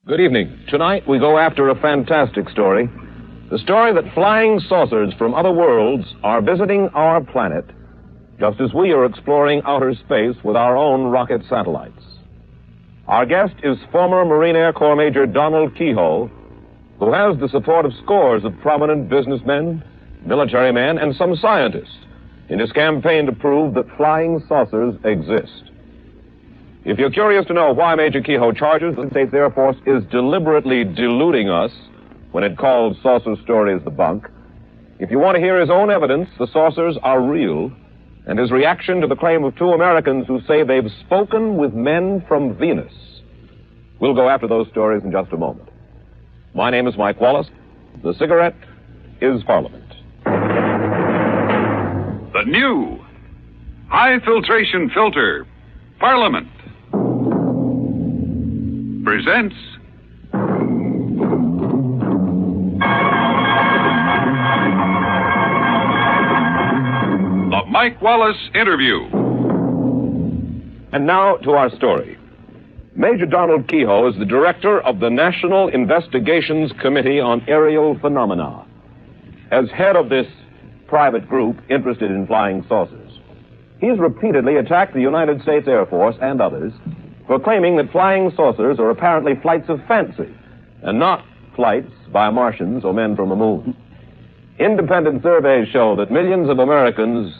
Good evening. Tonight we go after a fantastic story. The story that flying saucers from other worlds are visiting our planet, just as we are exploring outer space with our own rocket satellites. Our guest is former Marine Air Corps Major Donald Keyhoe, who has the support of scores of prominent businessmen, military men, and some scientists in his campaign to prove that flying saucers exist. If you're curious to know why Major Keyhoe charges the States Air Force is deliberately deluding us when it calls saucer stories the bunk, if you want to hear his own evidence the saucers are real, and his reaction to the claim of two Americans who say they've spoken with men from Venus, we'll go after those stories in just a moment. My name is Mike Wallace. The cigarette is Parliament. The new high filtration filter, Parliament, presents the Mike Wallace Interview. And now to our story. Major Donald Keyhoe is the director of the National Investigations Committee on Aerial Phenomena. As head of this private group interested in flying saucers, he's repeatedly attacked the United States Air Force and others for claiming that flying saucers are apparently flights of fancy and not flights by Martians or men from the moon. Independent surveys show that millions of Americans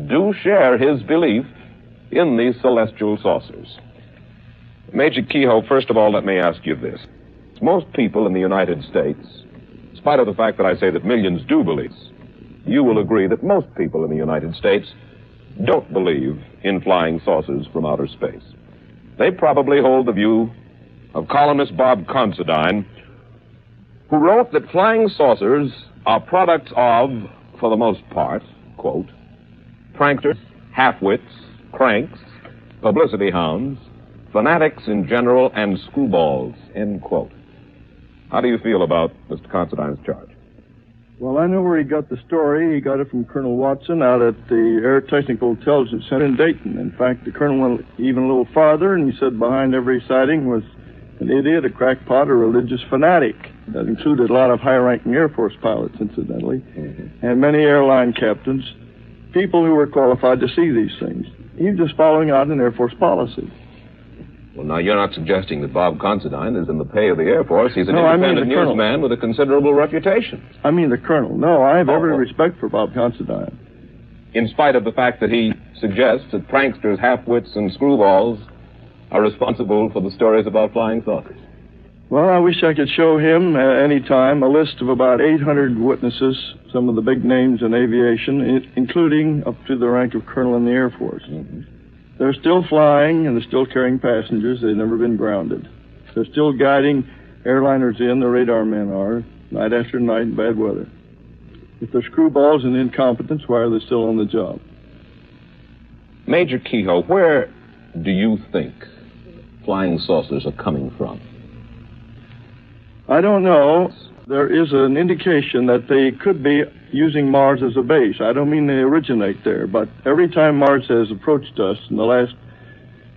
do share his belief in these celestial saucers. Major Keyhoe, first of all, let me ask you this. Most people in the United States, in spite of the fact that I say that millions do believe, you will agree that most people in the United States don't believe in flying saucers from outer space. They probably hold the view of columnist Bob Considine, who wrote that flying saucers are products of, for the most part, quote, pranksters, half-wits, cranks, publicity hounds, fanatics in general, and screwballs, end quote. How do you feel about Mr. Considine's charge? Well, I know where he got the story. He got it from Colonel Watson out at the Air Technical Intelligence Center in Dayton. In fact, the colonel went even a little farther, and he said behind every sighting was an idiot, a crackpot, a religious fanatic. That included a lot of high-ranking Air Force pilots, incidentally, and many airline captains, people who were qualified to see these things. He was just following out an Air Force policy. Well, now, you're not suggesting that Bob Considine is in the pay of the Air Force. He's an independent newsman with a considerable reputation. I mean the colonel. No, I have every respect for Bob Considine. In spite of the fact that he suggests that pranksters, half-wits, and screwballs are responsible for the stories about flying saucers. Well, I wish I could show him any time a list of about 800 witnesses, some of the big names in aviation, including up to the rank of colonel in the Air Force. They're still flying, and they're still carrying passengers. They've never been grounded. They're still guiding airliners in, the radar men are, night after night in bad weather. If they're screwballs and incompetents, why are they still on the job? Major Keyhoe, where do you think flying saucers are coming from? I don't know. There is an indication that they could be using Mars as a base. I don't mean they originate there, but every time Mars has approached us in the last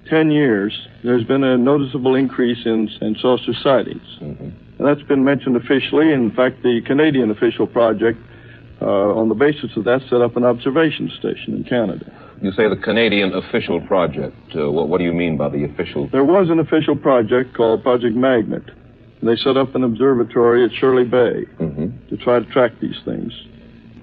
10 years, there's been a noticeable increase in saucer sightings. And that's been mentioned officially. In fact, the Canadian official project, on the basis of that, set up an observation station in Canada. You say the Canadian official project. What do you mean by the official? There was an official project called Project Magnet. They set up an observatory at Shirley Bay to try to track these things.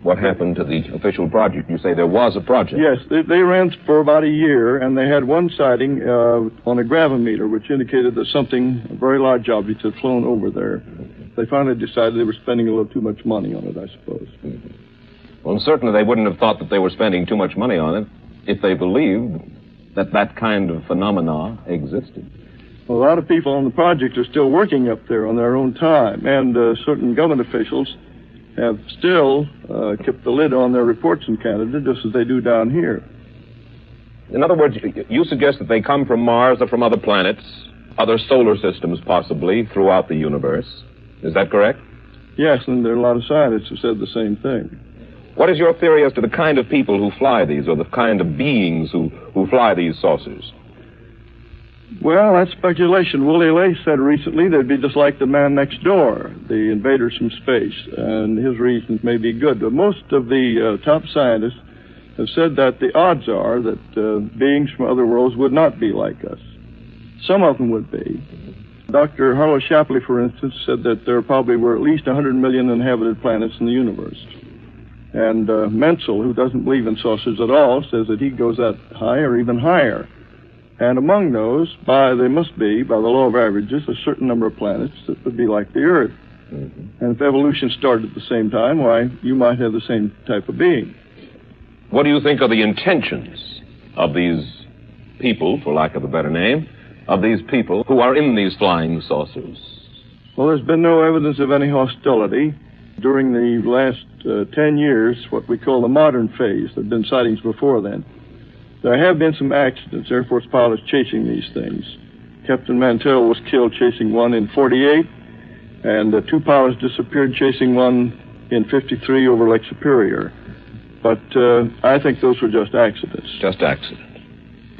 What happened to the official project? You say there was a project. Yes, they ran for about a year, and they had one sighting on a gravimeter, which indicated that something, a very large object, had flown over there. They finally decided they were spending a little too much money on it, I suppose. Well, certainly they wouldn't have thought that they were spending too much money on it if they believed that that kind of phenomena existed. A lot of people on the project are still working up there on their own time, and certain government officials have still kept the lid on their reports in Canada, just as they do down here. In other words, you suggest that they come from Mars or from other planets, other solar systems possibly, throughout the universe. Is that correct? Yes, and there are a lot of scientists who said the same thing. What is your theory as to the kind of people who fly these, or the kind of beings who fly these saucers? Well, that's speculation. Willie Lay said recently they'd be just like the man next door, the invaders from space, and his reasons may be good. But most of the top scientists have said that the odds are that beings from other worlds would not be like us. Some of them would be. Dr. Harlow Shapley, for instance, said that there probably were at least 100 million inhabited planets in the universe. And Menzel, who doesn't believe in saucers at all, says that he goes that high or even higher. And among those, they must be, by the law of averages, a certain number of planets that would be like the Earth. Mm-hmm. And if evolution started at the same time, why, you might have the same type of being. What do you think are the intentions of these people, for lack of a better name, of these people who are in these flying saucers? Well, there's been no evidence of any hostility. During the last 10 years, what we call the modern phase, there have been sightings before then. There have been some accidents, Air Force pilots chasing these things. Captain Mantell was killed chasing one in 48, and 2 pilots disappeared chasing one in 53 over Lake Superior. But I think those were just accidents. Just accidents.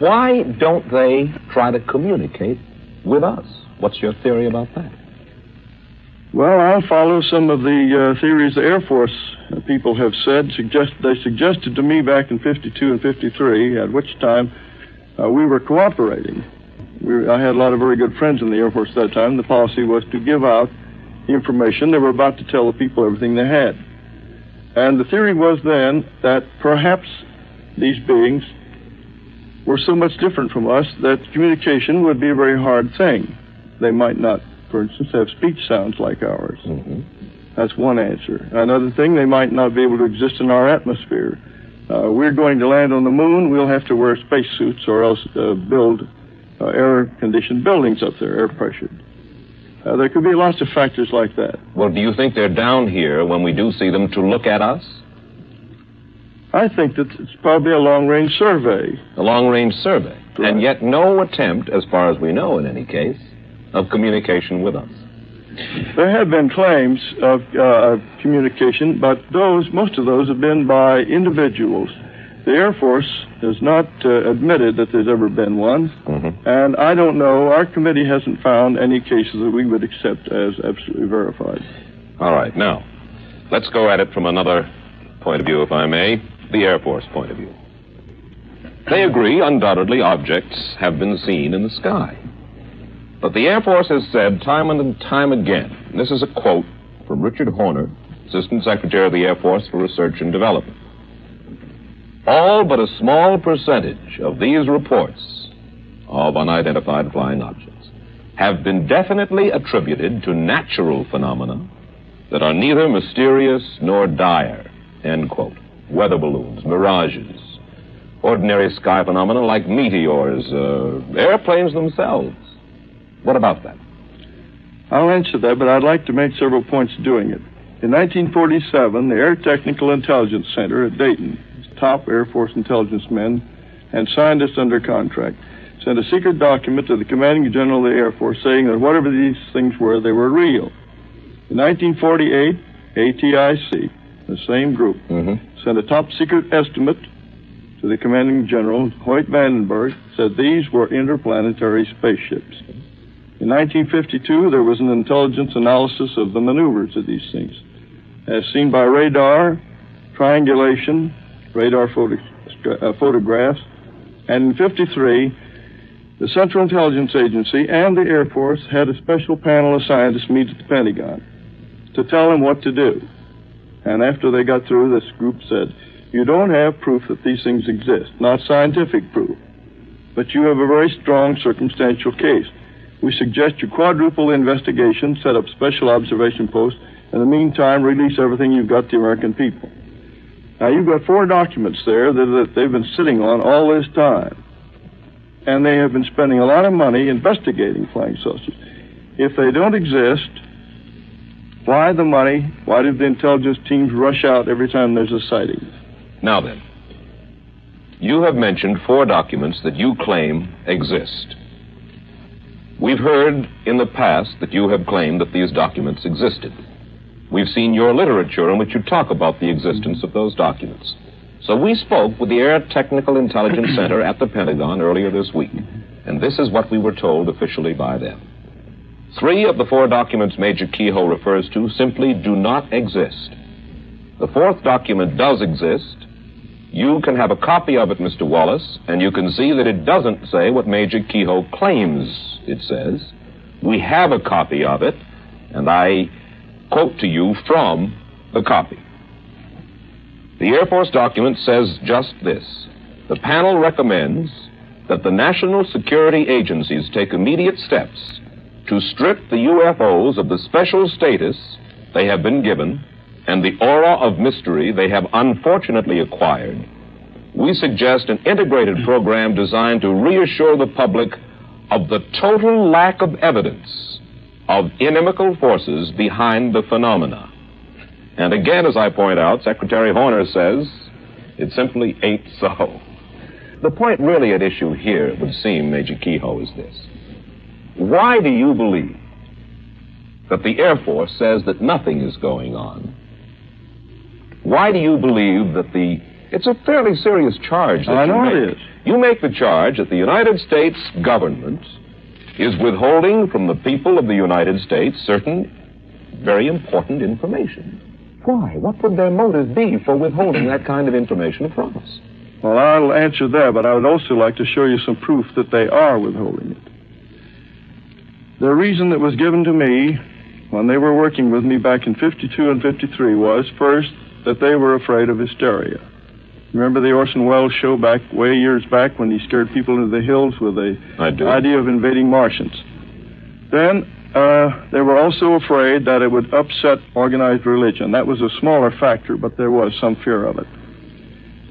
Why don't they try to communicate with us? What's your theory about that? Well, I'll follow some of the theories the Air Force people have said. They suggested to me back in 52 and 53, at which time we were cooperating. I had a lot of very good friends in the Air Force at that time. The policy was to give out the information. They were about to tell the people everything they had. And the theory was then that perhaps these beings were so much different from us that communication would be a very hard thing. They might not, for instance, have speech sounds like ours. Mm-hmm. That's one answer. Another thing, they might not be able to exist in our atmosphere. We're going to land on the moon, we'll have to wear spacesuits or else build air-conditioned buildings up there, air-pressured. There could be lots of factors like that. Well, do you think they're down here when we do see them to look at us? I think that it's probably a long-range survey. A long-range survey. Right. And yet no attempt, as far as we know in any case, of communication with us. There have been claims of communication, but most of those have been by individuals. The Air Force has not admitted that there's ever been one, mm-hmm. and I don't know, our committee hasn't found any cases that we would accept as absolutely verified. All right, now, let's go at it from another point of view, if I may, the Air Force point of view. They agree, undoubtedly, objects have been seen in the sky. But the Air Force has said time and time again, and this is a quote from Richard Horner, Assistant Secretary of the Air Force for Research and Development. All but a small percentage of these reports of unidentified flying objects have been definitely attributed to natural phenomena that are neither mysterious nor dire, end quote. Weather balloons, mirages, ordinary sky phenomena like meteors, airplanes themselves. What about that? I'll answer that, but I'd like to make several points doing it. In 1947, the Air Technical Intelligence Center at Dayton, top Air Force intelligence men and scientists under contract, sent a secret document to the commanding general of the Air Force saying that whatever these things were, they were real. In 1948, ATIC, the same group, sent a top secret estimate to the commanding general, Hoyt Vandenberg, said these were interplanetary spaceships. In 1952, there was an intelligence analysis of the maneuvers of these things, as seen by radar, triangulation, radar photographs, and in 53, the Central Intelligence Agency and the Air Force had a special panel of scientists meet at the Pentagon to tell them what to do. And after they got through, this group said, you don't have proof that these things exist, not scientific proof, but you have a very strong circumstantial case. We suggest you quadruple the investigation, set up special observation posts, and in the meantime, release everything you've got to the American people. Now, you've got 4 documents there that they've been sitting on all this time. And they have been spending a lot of money investigating flying saucers. If they don't exist, why the money? Why did the intelligence teams rush out every time there's a sighting? Now then, you have mentioned 4 documents that you claim exist. We've heard in the past that you have claimed that these documents existed. We've seen your literature in which you talk about the existence of those documents. So we spoke with the Air Technical Intelligence Center at the Pentagon earlier this week, and this is what we were told officially by them. 3 of the 4 documents Major Keyhoe refers to simply do not exist. The 4th document does exist. You can have a copy of it, Mr. Wallace, and you can see that it doesn't say what Major Keyhoe claims it says. We have a copy of it, and I quote to you from the copy. The Air Force document says just this. The panel recommends that the national security agencies take immediate steps to strip the UFOs of the special status they have been given and the aura of mystery they have unfortunately acquired. We suggest an integrated program designed to reassure the public of the total lack of evidence of inimical forces behind the phenomena. And again, as I point out, Secretary Horner says it simply ain't so. The point really at issue here, it would seem, Major Keyhoe, is this. Why do you believe that the Air Force says that nothing is going on? Why do you believe that it's a fairly serious charge that I know you make. it is. You make the charge that the United States government is withholding from the people of the United States certain very important information. Why? What would their motive be for withholding that kind of information from us? Well, I'll answer that, but I would also like to show you some proof that they are withholding it. The reason that was given to me when they were working with me back in 52 and 53 was, first, that they were afraid of hysteria. Remember the Orson Welles show way years back when he scared people into the hills with the idea of invading Martians? Then they were also afraid that it would upset organized religion. That was a smaller factor, but there was some fear of it.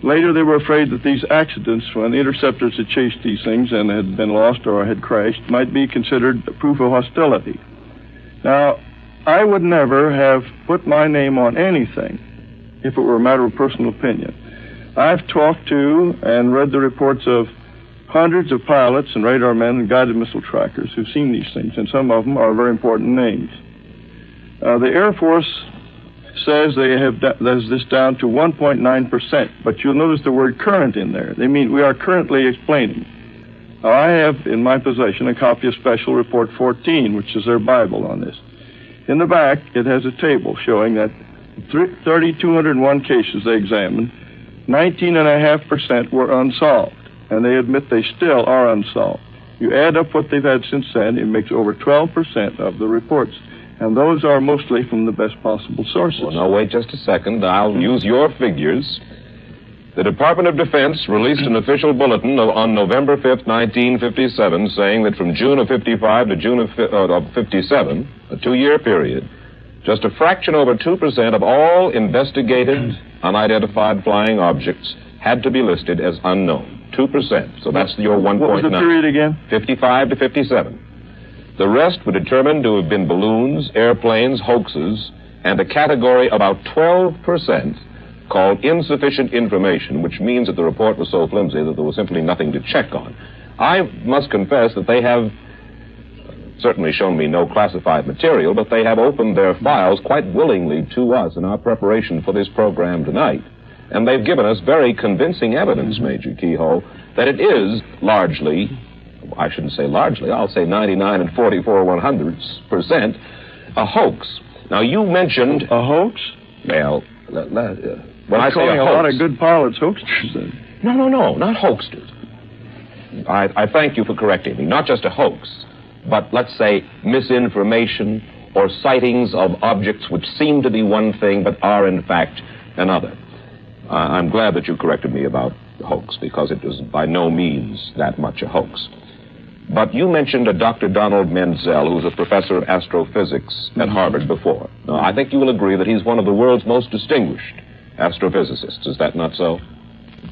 Later, they were afraid that these accidents, when the interceptors had chased these things and had been lost or had crashed, might be considered proof of hostility. Now, I would never have put my name on anything if it were a matter of personal opinion. I've talked to and read the reports of hundreds of pilots and radar men and guided missile trackers who've seen these things, and some of them are very important names. The Air Force says they have this down to 1.9%, but you'll notice the word current in there. They mean we are currently explaining. Now, I have in my possession a copy of Special Report 14, which is their Bible on this. In the back, it has a table showing that 3,201 cases they examined, 19.5% were unsolved, and they admit they still are unsolved. You add up what they've had since then, it makes over 12% of the reports, and those are mostly from the best possible sources. Well, now, wait just a second. I'll use your figures. The Department of Defense released an official bulletin on November 5th, 1957, saying that from June of 55 to June of 57, a 2-year period, just a fraction over 2% of all investigated unidentified flying objects had to be listed as unknown. 2%. So that's your 1.9. What was the period again? 55 to 57. The rest were determined to have been balloons, airplanes, hoaxes, and a category about 12% called insufficient information, which means that the report was so flimsy that there was simply nothing to check on. I must confess that they have certainly shown me no classified material, but they have opened their files quite willingly to us in our preparation for this program tonight. And they've given us very convincing evidence, Major Keyhoe, that it is largely, I shouldn't say largely, I'll say 99 and 44/100% a hoax. Now, you mentioned... A hoax? Well, when I say calling a hoax... a lot of good pilots hoaxsters, then. No, not hoaxsters. I thank you for correcting me. Not just a hoax, but let's say misinformation or sightings of objects which seem to be one thing but are in fact another. I'm glad that you corrected me about hoax, because it was by no means that much a hoax. But you mentioned a Dr. Donald Menzel, who's a professor of astrophysics at Harvard before. Now, I think you will agree that he's one of the world's most distinguished astrophysicists. Is that not so?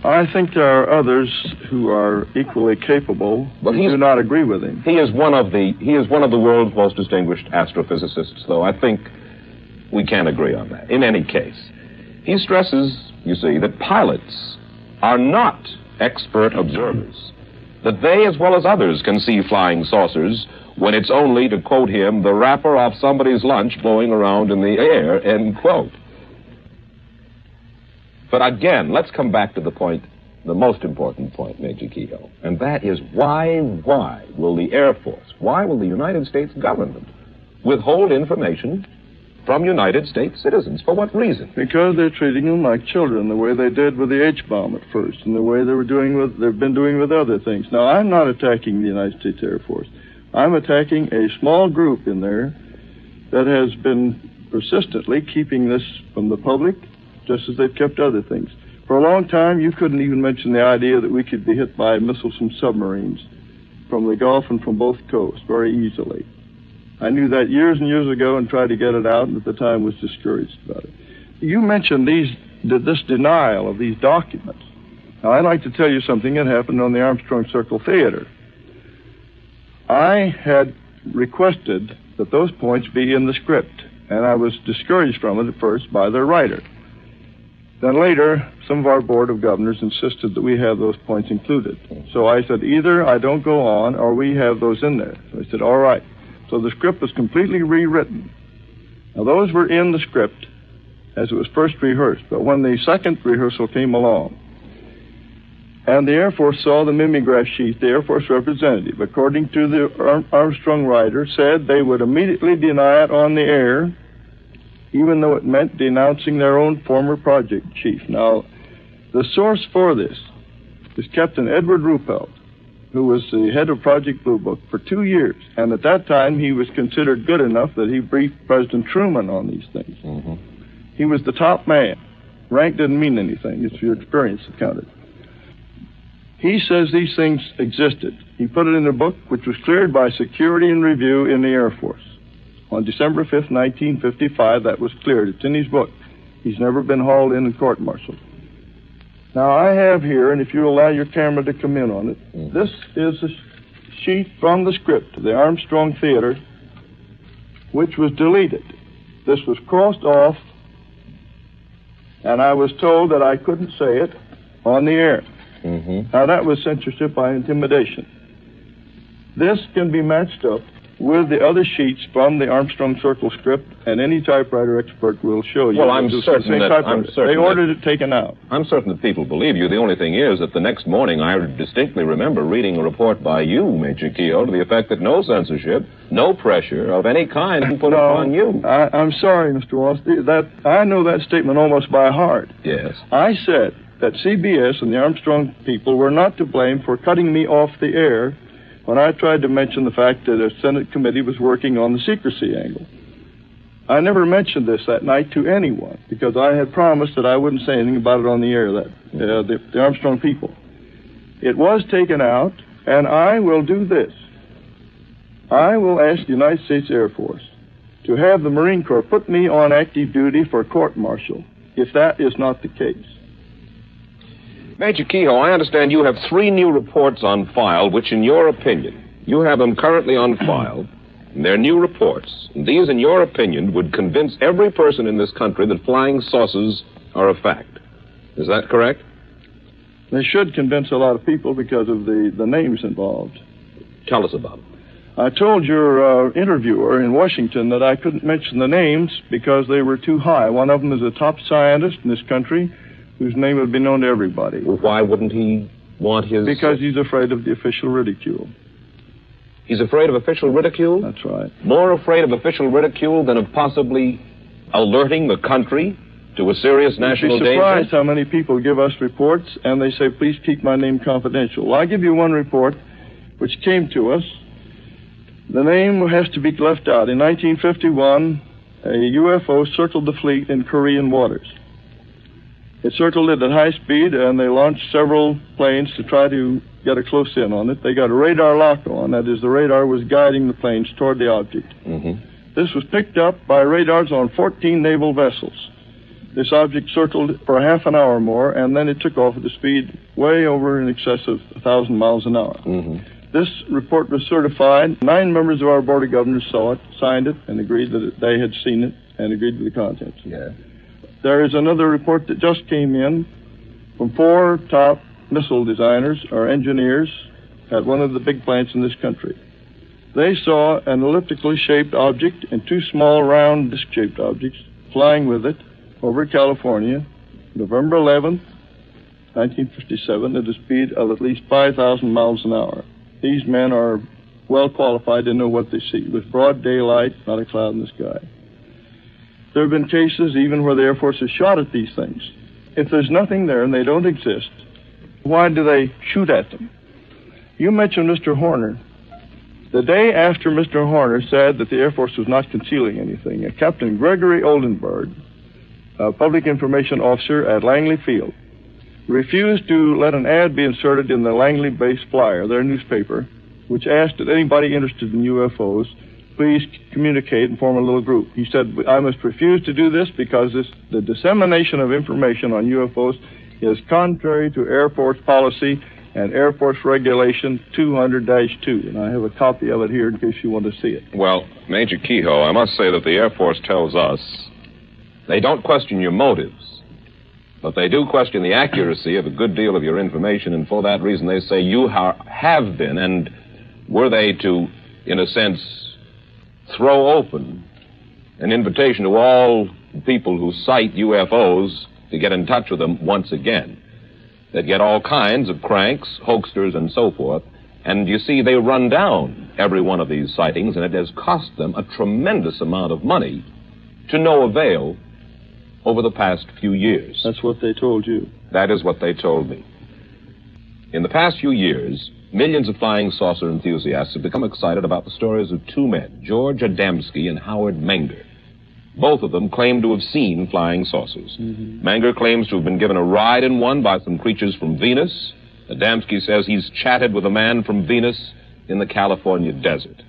I think there are others who are equally capable, but do not agree with him. He is one of the world's most distinguished astrophysicists, though I think we can agree on that. In any case, he stresses, you see, that pilots are not expert observers, that they, as well as others, can see flying saucers when it's only, to quote him, the wrapper off somebody's lunch blowing around in the air, end quote. But again, let's come back to the point, the most important point, Major Keyhoe, and that is why will the Air Force, why will the United States government withhold information from United States citizens? For what reason? Because they're treating them like children, the way they did with the H-bomb at first, and the way they've been doing with other things. Now, I'm not attacking the United States Air Force. I'm attacking a small group in there that has been persistently keeping this from the public, just as they've kept other things. For a long time, you couldn't even mention the idea that we could be hit by missiles from submarines from the Gulf and from both coasts very easily. I knew that years and years ago and tried to get it out, and at the time was discouraged about it. You mentioned this denial of these documents. Now, I'd like to tell you something that happened on the Armstrong Circle Theater. I had requested that those points be in the script, and I was discouraged from it at first by their writer. Then later, some of our Board of Governors insisted that we have those points included. So I said, either I don't go on or we have those in there. So I said, all right. So the script was completely rewritten. Now, those were in the script as it was first rehearsed, but when the second rehearsal came along, and the Air Force saw the mimeograph sheet, the Air Force representative, according to the Armstrong writer, said they would immediately deny it on the air, even though it meant denouncing their own former project chief. Now, the source for this is Captain Edward Ruppelt, who was the head of Project Blue Book for 2 years. And at that time, he was considered good enough that he briefed President Truman on these things. Mm-hmm. He was the top man. Rank didn't mean anything. It's your experience that counted. He says these things existed. He put it in a book which was cleared by Security and Review in the Air Force. On December 5th, 1955, that was cleared. It's in his book. He's never been hauled in and court-martialed. Now, I have here, and if you allow your camera to come in on it, this is a sheet from the script of the Armstrong Theater, which was deleted. This was crossed off, and I was told that I couldn't say it on the air. Mm-hmm. Now, that was censorship by intimidation. This can be matched up with the other sheets from the Armstrong Circle script, and any typewriter expert will show you. Well, I'm certain they ordered it taken out. I'm certain that people believe you. The only thing is that the next morning I distinctly remember reading a report by you, Major Keyhoe, to the effect that no censorship, no pressure of any kind can put upon you. I'm sorry, Mr. Wallace. I know that statement almost by heart. Yes. I said that CBS and the Armstrong people were not to blame for cutting me off the air when I tried to mention the fact that a Senate committee was working on the secrecy angle. I never mentioned this that night to anyone because I had promised that I wouldn't say anything about it on the air, the Armstrong people. It was taken out, and I will do this. I will ask the United States Air Force to have the Marine Corps put me on active duty for court-martial if that is not the case. Major Keyhoe, I understand you have 3 new reports on file, which, in your opinion, you have them currently on file, and they're new reports. And these, in your opinion, would convince every person in this country that flying saucers are a fact. Is that correct? They should convince a lot of people because of the names involved. Tell us about them. I told your interviewer in Washington that I couldn't mention the names because they were too high. One of them is a top scientist in this country whose name would be known to everybody. Well, why wouldn't he want his... Because he's afraid of the official ridicule. He's afraid of official ridicule? That's right. More afraid of official ridicule than of possibly alerting the country to a serious national danger? You'd be surprised how many people give us reports and they say, please keep my name confidential. Well, I'll give you one report which came to us. The name has to be left out. In 1951, a UFO circled the fleet in Korean waters. It circled it at high speed, and they launched several planes to try to get a close in on it. They got a radar lock on. That is, the radar was guiding the planes toward the object. Mm-hmm. This was picked up by radars on 14 naval vessels. This object circled for half an hour more, and then it took off at a speed way over in excess of 1,000 miles an hour. Mm-hmm. This report was certified. 9 members of our Board of Governors saw it, signed it, and agreed that they had seen it, and agreed with the contents. Yeah. There is another report that just came in from 4 top missile designers or engineers at one of the big plants in this country. They saw an elliptically shaped object and two small round disc-shaped objects flying with it over California, November 11th, 1957, at a speed of at least 5,000 miles an hour. These men are well qualified to know what they see. It was broad daylight, not a cloud in the sky. There have been cases even where the Air Force has shot at these things. If there's nothing there and they don't exist, why do they shoot at them? You mentioned Mr. Horner. The day after Mr. Horner said that the Air Force was not concealing anything, Captain Gregory Oldenburg, a public information officer at Langley Field, refused to let an ad be inserted in the Langley Base Flyer, their newspaper, which asked that anybody interested in UFOs please communicate and form a little group. He said, I must refuse to do this because the dissemination of information on UFOs is contrary to Air Force policy and Air Force Regulation 200-2. And I have a copy of it here in case you want to see it. Well, Major Keyhoe, I must say that the Air Force tells us they don't question your motives, but they do question the accuracy of a good deal of your information, and for that reason they say you have been, and were they to, in a sense, throw open an invitation to all people who cite UFOs to get in touch with them once again. They'd get all kinds of cranks, hoaxsters, and so forth. And you see, they run down every one of these sightings, and it has cost them a tremendous amount of money to no avail over the past few years. That's what they told you. That is what they told me. In the past few years, millions of flying saucer enthusiasts have become excited about the stories of two men, George Adamski and Howard Menger. Both of them claim to have seen flying saucers. Mm-hmm. Menger claims to have been given a ride in one by some creatures from Venus. Adamski says he's chatted with a man from Venus in the California desert.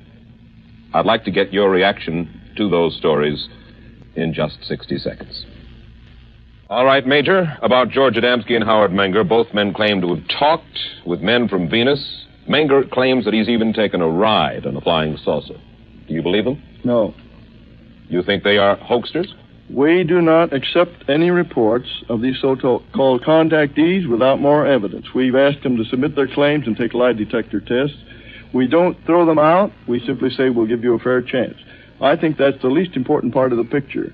I'd like to get your reaction to those stories in just 60 seconds. All right, Major, about George Adamski and Howard Menger, both men claim to have talked with men from Venus. Menger claims that he's even taken a ride on a flying saucer. Do you believe them? No. You think they are hoaxsters? We do not accept any reports of these so-called contactees without more evidence. We've asked them to submit their claims and take lie detector tests. We don't throw them out. We simply say we'll give you a fair chance. I think that's the least important part of the picture.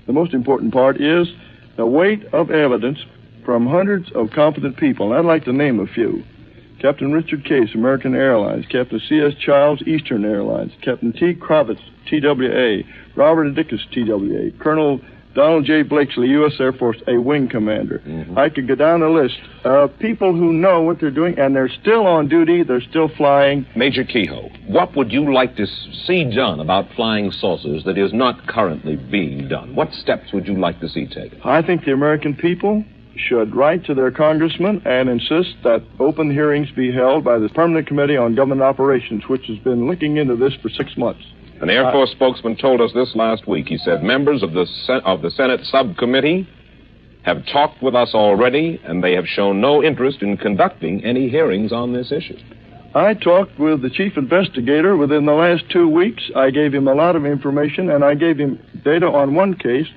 The most important part is the weight of evidence from hundreds of competent people. And I'd like to name a few. Captain Richard Case, American Airlines. Captain C.S. Childs, Eastern Airlines. Captain T. Kravitz, TWA. Robert Dickus, TWA. Colonel Donald J. Blakesley, U.S. Air Force, a wing commander. Mm-hmm. I could go down the list of people who know what they're doing, and they're still on duty, they're still flying. Major Keyhoe, what would you like to see done about flying saucers that is not currently being done? What steps would you like to see taken? I think the American people should write to their congressman and insist that open hearings be held by the Permanent Committee on Government Operations, which has been looking into this for 6 months. An Air Force spokesman told us this last week. He said members of the Senate subcommittee have talked with us already, and they have shown no interest in conducting any hearings on this issue. I talked with the chief investigator within the last 2 weeks. I gave him a lot of information, and I gave him data on one case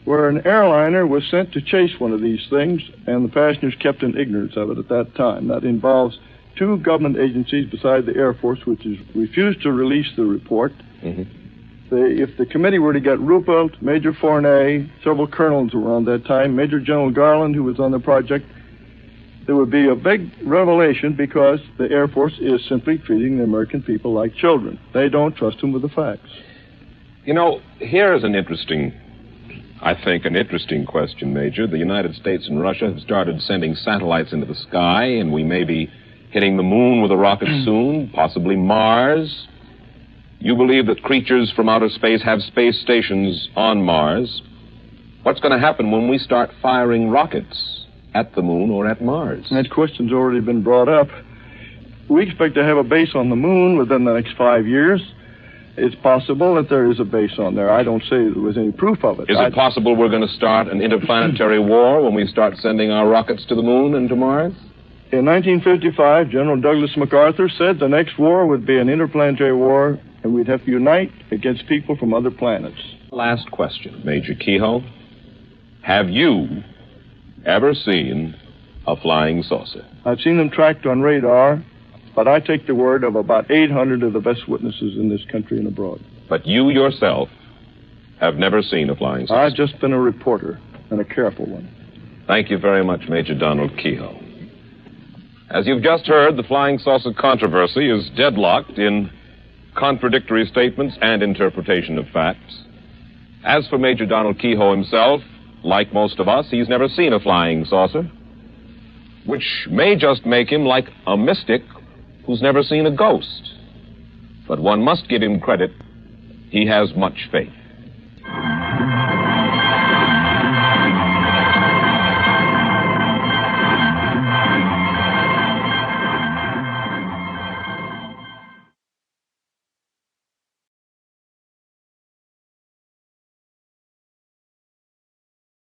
where an airliner was sent to chase one of these things, and the passengers kept in ignorance of it at that time. That involves 2 government agencies beside the Air Force, which has refused to release the report. Mm-hmm. If the committee were to get Ruppelt, Major Fournet, several colonels were on that time, Major General Garland, who was on the project, there would be a big revelation because the Air Force is simply treating the American people like children. They don't trust them with the facts. You know, here is an interesting question, Major. The United States and Russia have started sending satellites into the sky, and we may be hitting the moon with a rocket soon, possibly Mars. You believe that creatures from outer space have space stations on Mars. What's going to happen when we start firing rockets at the moon or at Mars? That question's already been brought up. We expect to have a base on the moon within the next 5 years. It's possible that there is a base on there. I don't say there was any proof of it. Is it possible we're going to start an interplanetary war when we start sending our rockets to the moon and to Mars? In 1955, General Douglas MacArthur said the next war would be an interplanetary war, and we'd have to unite against people from other planets. Last question, Major Keyhoe. Have you ever seen a flying saucer? I've seen them tracked on radar. But I take the word of about 800 of the best witnesses in this country and abroad. But you yourself have never seen a flying saucer. I've just been a reporter, and a careful one. Thank you very much, Major Donald Keyhoe. As you've just heard, the flying saucer controversy is deadlocked in contradictory statements and interpretation of facts. As for Major Donald Keyhoe himself, like most of us, he's never seen a flying saucer, which may just make him like a mystic who's never seen a ghost. But one must give him credit. He has much faith.